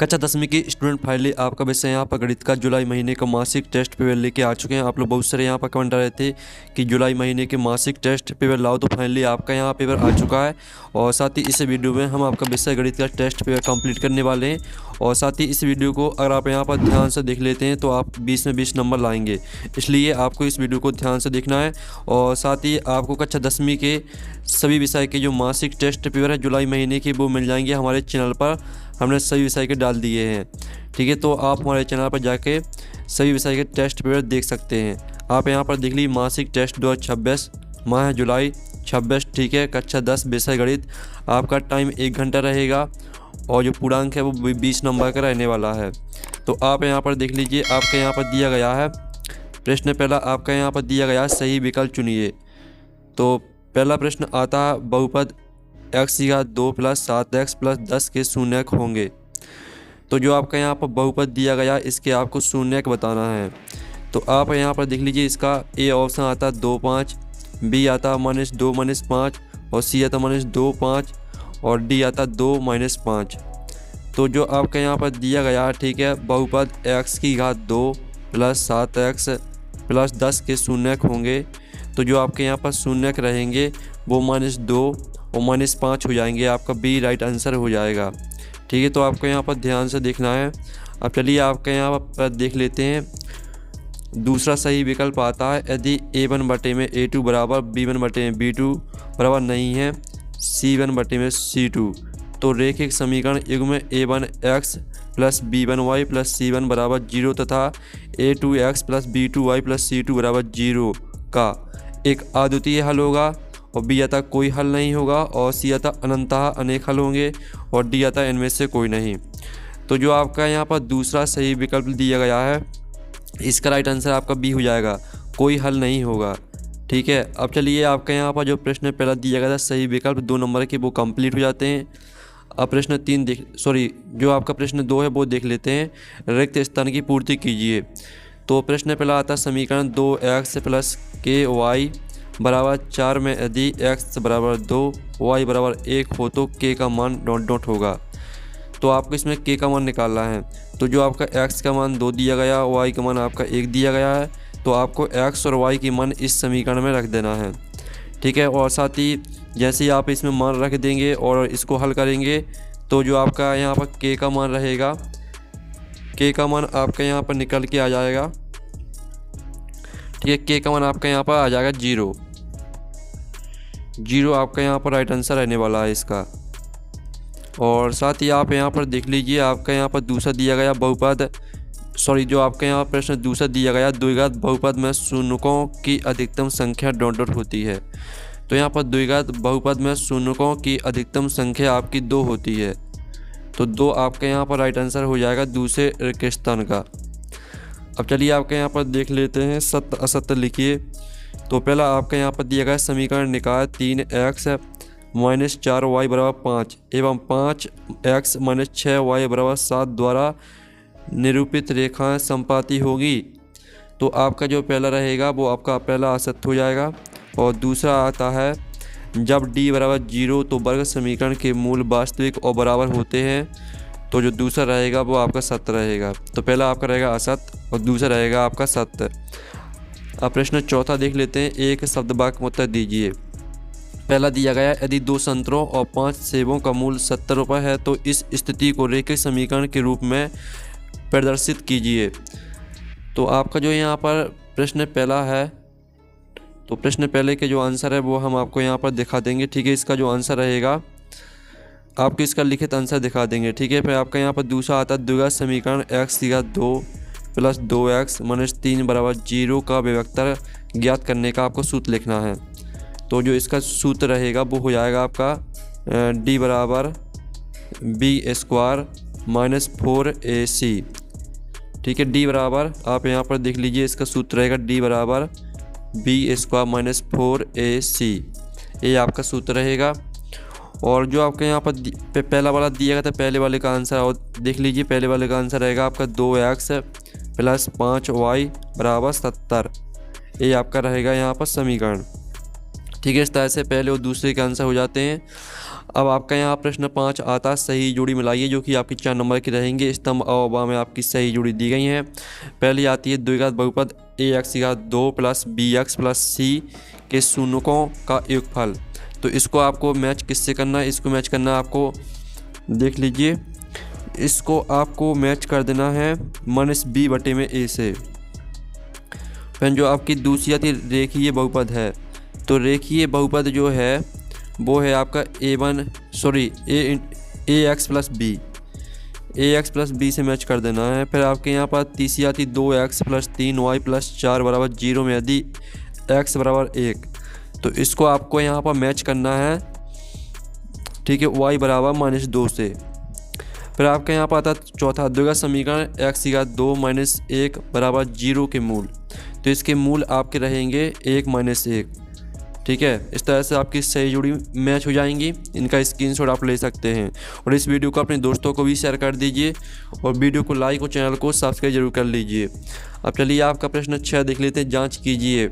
कक्षा 10वीं की स्टूडेंट फाइनली आपका वैसे यहाँ पर गणित का जुलाई महीने का मासिक टेस्ट पेपर लेके आ चुके हैं। आप लोग बहुत सारे यहाँ पर कमेंट आ रहे थे कि जुलाई महीने के मासिक टेस्ट पेपर लाओ, तो फाइनली आपका यहाँ पेपर आ चुका है। और साथ ही इस वीडियो में हम आपका विषय गणित का टेस्ट पेपर कंप्लीट करने वाले हैं। और साथ ही इस वीडियो को अगर आप यहाँ पर ध्यान से देख लेते हैं तो आप 20 में 20 नंबर लाएंगे, इसलिए आपको इस वीडियो को ध्यान से देखना है। और साथ ही आपको कक्षा 10वीं के सभी विषय के जो मासिक टेस्ट पेपर है जुलाई महीने के वो मिल जाएंगे हमारे चैनल पर। हमने सभी विषय के डाल दिए हैं, ठीक है। तो आप हमारे चैनल पर जाके सभी विषय के टेस्ट पेपर देख सकते हैं। आप यहाँ पर देख लीजिए मासिक टेस्ट 2026, माह है जुलाई 26, ठीक है। कक्षा 10 विषय गणित, आपका टाइम 1 घंटा रहेगा और जो पूर्णांक है वो 20 नंबर का रहने वाला है। तो आप यहाँ पर देख लीजिए, आपके यहाँ पर दिया गया है प्रश्न पहला, आपका यहाँ पर दिया गया है सही विकल्प चुनिए। तो पहला प्रश्न आता है बहुपद x की घात 2 + 7x + 10 के शून्यक होंगे। तो जो आपका यहाँ पर बहुपद दिया गया इसके आपको शून्यक बताना है। तो आप यहाँ पर देख लीजिए, इसका ए ऑप्शन आता है 2 5, बी आता है -2 -5 और सी आता है -2 5 और डी आता है 2 -5। तो जो आपका यहाँ पर दिया गया है, ठीक है, बहुपद x की घात 2 + 7x + 10 के शून्यक होंगे। तो जो आपके यहाँ पर शून्यक रहेंगे वो -2 और -5 हो जाएंगे, आपका बी राइट आंसर हो जाएगा, ठीक है। तो आपको यहाँ पर ध्यान से देखना है। अब चलिए आपके यहाँ पर देख लेते हैं दूसरा सही विकल्प आता है यदि a1/a2 बराबर b1/b2 बराबर नहीं है c1/c2। तो रेखिक समीकरण युग्म a1x + b1y + c1 बराबर 0 तथा a2x + b2y + c2 बराबर 0 का एक अद्वितीय हल होगा और बी आता कोई हल नहीं होगा और सी आता अनंतः अनेक हल होंगे और डी आता इनमें से कोई नहीं। तो जो आपका यहाँ पर दूसरा सही विकल्प दिया गया है इसका राइट आंसर आपका बी हो जाएगा, कोई हल नहीं होगा, ठीक है। अब चलिए आपका यहाँ पर जो प्रश्न पहला दिया गया था सही विकल्प 2 नंबर के वो कंप्लीट हो जाते हैं। अब प्रश्न 3 जो आपका प्रश्न 2 है वो देख लेते हैं, रिक्त स्थान की पूर्ति कीजिए। तो प्रश्न पहला आता समीकरण 2x + ky बराबर 4 में यदि x बराबर 2 y बराबर 1 हो तो k का मान ... होगा। तो आपको इसमें k का मान निकालना है। तो जो आपका x का मान 2 दिया गया, y का मान आपका 1 दिया गया है, तो आपको x और y की मान इस समीकरण में रख देना है, ठीक है। और साथ ही जैसे ही आप इसमें मान रख देंगे और इसको हल करेंगे तो जो आपका यहाँ पर k का मान रहेगा, k का मान आपका यहाँ पर निकल के आ जाएगा, ठीक है। k का मान आपका यहाँ पर आ जाएगा 0 आपका यहाँ पर राइट आंसर रहने वाला है इसका। और साथ ही आप यहाँ पर देख लीजिए, आपका यहाँ पर दूसरा दिया गया बहुपद जो आपका यहाँ प्रश्न दूसरा दिया गया द्विघात बहुपद में शून्यकों की अधिकतम संख्या ... होती है। तो यहाँ पर द्विघात बहुपद में शून्यकों की अधिकतम संख्या आपकी 2 होती है। तो 2 आपका यहाँ पर राइट आंसर हो जाएगा दूसरे रिक्त स्थान का। अब चलिए आपके यहाँ पर देख लेते हैं सत्य असत्य लिखिए। तो पहला आपका यहाँ पर दिया गया समीकरण निकाय 3x - 4y बराबर 5 एवं 5x - 6y बराबर 7 द्वारा निरूपित रेखाएं संपाती होगी। तो आपका जो पहला रहेगा वो आपका पहला असत्य हो जाएगा। और दूसरा आता है जब d बराबर 0 तो वर्ग समीकरण के मूल वास्तविक और बराबर होते हैं। तो जो दूसरा रहेगा वो आपका सत्य रहेगा। तो पहला आपका रहेगा असत्य और दूसरा रहेगा आपका सत्य। अब प्रश्न चौथा देख लेते हैं, एक शब्द वाक्य में उत्तर दीजिए। पहला दिया गया यदि 2 संतरों और 5 सेबों का मूल्य 70 रुपये है तो इस स्थिति को रेखिक समीकरण के रूप में प्रदर्शित कीजिए। तो आपका जो यहाँ पर प्रश्न पहला है, तो प्रश्न पहले के जो आंसर है वो हम आपको यहाँ पर दिखा देंगे, ठीक है। इसका जो आंसर रहेगा आपको इसका लिखित आंसर दिखा देंगे, ठीक है। फिर आपका यहाँ पर दूसरा आता है द्विघात समीकरण x की घात 2 + 2x - 3 बराबर 0 का विभक्तर ज्ञात करने का आपको सूत्र लिखना है। तो जो इसका सूत्र रहेगा वो हो जाएगा आपका d बराबर b² - 4ac, ठीक है। d बराबर आप यहाँ पर देख लीजिए, इसका सूत्र रहेगा d बराबर b² - 4ac, ये आपका सूत्र रहेगा। और जो आपके यहाँ पर पहला वाला दिया गया था, पहले वाले का आंसर और देख लीजिए, पहले वाले का आंसर रहेगा आपका 2x + 5y बराबर 70, ये आपका रहेगा यहाँ पर समीकरण, ठीक है। इस तरह से पहले और दूसरे के आंसर हो जाते हैं। अब आपका यहाँ प्रश्न 5 आता है, सही जोड़ी मिलाइए, जो कि आपकी 4 नंबर की रहेंगे। स्तंभ और अवयव में आपकी सही जोड़ी दी गई हैं। पहली आती है द्विघात बहुपद ax/2 + bx + c के शून्यकों का योगफल। तो इसको आपको मैच किससे करना है? इसको मैच करना है आपको, देख लीजिए, इसको आपको मैच कर देना है -b/a से। फिर जो आपकी दूसरी आती है रेखीय बहुपद है, तो रेखीय बहुपद जो है वो है आपका ax + b से मैच कर देना है। फिर आपके यहाँ पर तीसरी आती 2x + 3y + 4 = 0 में यदि x = 1, तो इसको आपको यहाँ पर मैच करना है, ठीक है, y = -2 से। फिर आपके यहाँ पर आता है चौथा द्विघात समीकरण x/2 - 1 = 0 के मूल। तो इसके मूल आपके रहेंगे 1 - 1, ठीक है। इस तरह से आपकी सही जोड़ी मैच हो जाएंगी। इनका स्क्रीनशॉट आप ले सकते हैं और इस वीडियो को अपने दोस्तों को भी शेयर कर दीजिए और वीडियो को लाइक और चैनल को सब्सक्राइब जरूर कर लीजिए। अब चलिए आपका प्रश्न 6 देख लेते हैं। जांच कीजिए,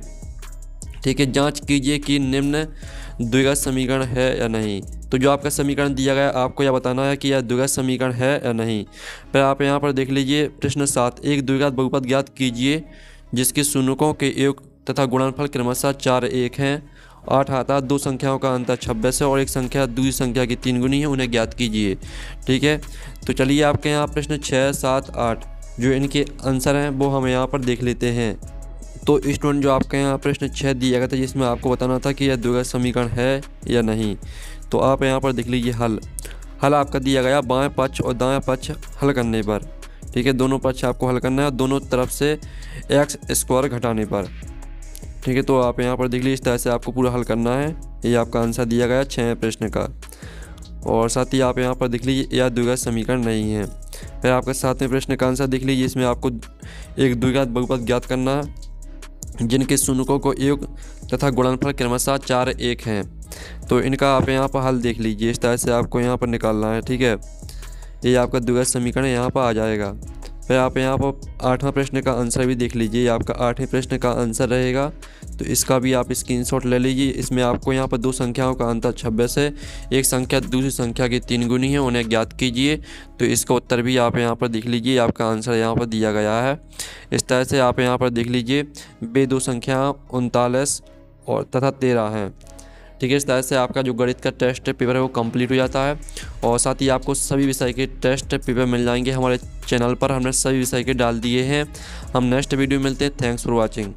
ठीक है, जांच कीजिए कि निम्न द्विघात समीकरण है या नहीं। तो जो आपका समीकरण दिया गया आपको यह बताना है कि यह द्विघात समीकरण है या नहीं। फिर आप यहाँ पर देख लीजिए प्रश्न 7, एक द्विघात बहुपद ज्ञात कीजिए जिसके शून्यकों के योग तथा गुणनफल क्रमशः 4, 1 हैं। 8 आता, दो संख्याओं का अंतर 26 है और एक संख्या दूसरी संख्या की 3 गुनी है, उन्हें ज्ञात कीजिए, ठीक है। तो चलिए आपके यहाँ प्रश्न 6, 7, 8 जो इनके आंसर हैं वो हम यहाँ पर देख लेते हैं। तो स्टूडेंट जो आपके यहाँ प्रश्न 6 दिया गया था जिसमें आपको बताना था कि यह द्विघात समीकरण है या नहीं। तो आप यहाँ पर देख लीजिए हल आपका दिया गया बाएं पक्ष और दाएं पक्ष हल करने पर, ठीक है। दोनों पक्ष आपको हल करना है, दोनों तरफ से x² घटाने पर, ठीक है। तो आप यहाँ पर देख लीजिए इस तरह से आपको पूरा हल करना है। ये आपका आंसर दिया गया 6 प्रश्न का। और साथ ही आप यहाँ पर देख लीजिए यह द्विघात समीकरण नहीं है। फिर आपका 7वें प्रश्न का आंसर देख लीजिए, इसमें आपको एक द्विघात बहुपद ज्ञात करना है जिनके शून्यकों को योग तथा गुणनफल क्रमशः 4, 1 हैं। तो इनका आप यहाँ पर हल देख लीजिए, इस तरह से आपको यहाँ पर निकालना है, ठीक है। ये आपका द्विघात समीकरण यहाँ पर आ जाएगा। फिर आप यहाँ पर 8वां प्रश्न का आंसर भी देख लीजिए, ये आपका 8वें प्रश्न का आंसर रहेगा। तो इसका भी आप स्क्रीनशॉट ले लीजिए। इसमें आपको यहाँ पर दो संख्याओं का अंतर 26 है, एक संख्या दूसरी संख्या की 3 गुनी है, उन्हें ज्ञात कीजिए। तो इसका उत्तर भी आप यहाँ पर देख लीजिए, आपका आंसर यहाँ पर दिया गया है। इस तरह से आप यहाँ पर देख लीजिए वे दो संख्या 39 और तथा 13 हैं, ठीक है। इस तरह से आपका जो गणित का टेस्ट पेपर है वो कंप्लीट हो जाता है। और साथ ही आपको सभी विषय के टेस्ट पेपर मिल जाएंगे हमारे चैनल पर। हमने सभी विषय के डाल दिए हैं। हम नेक्स्ट वीडियो मिलते हैं। Thanks for watching.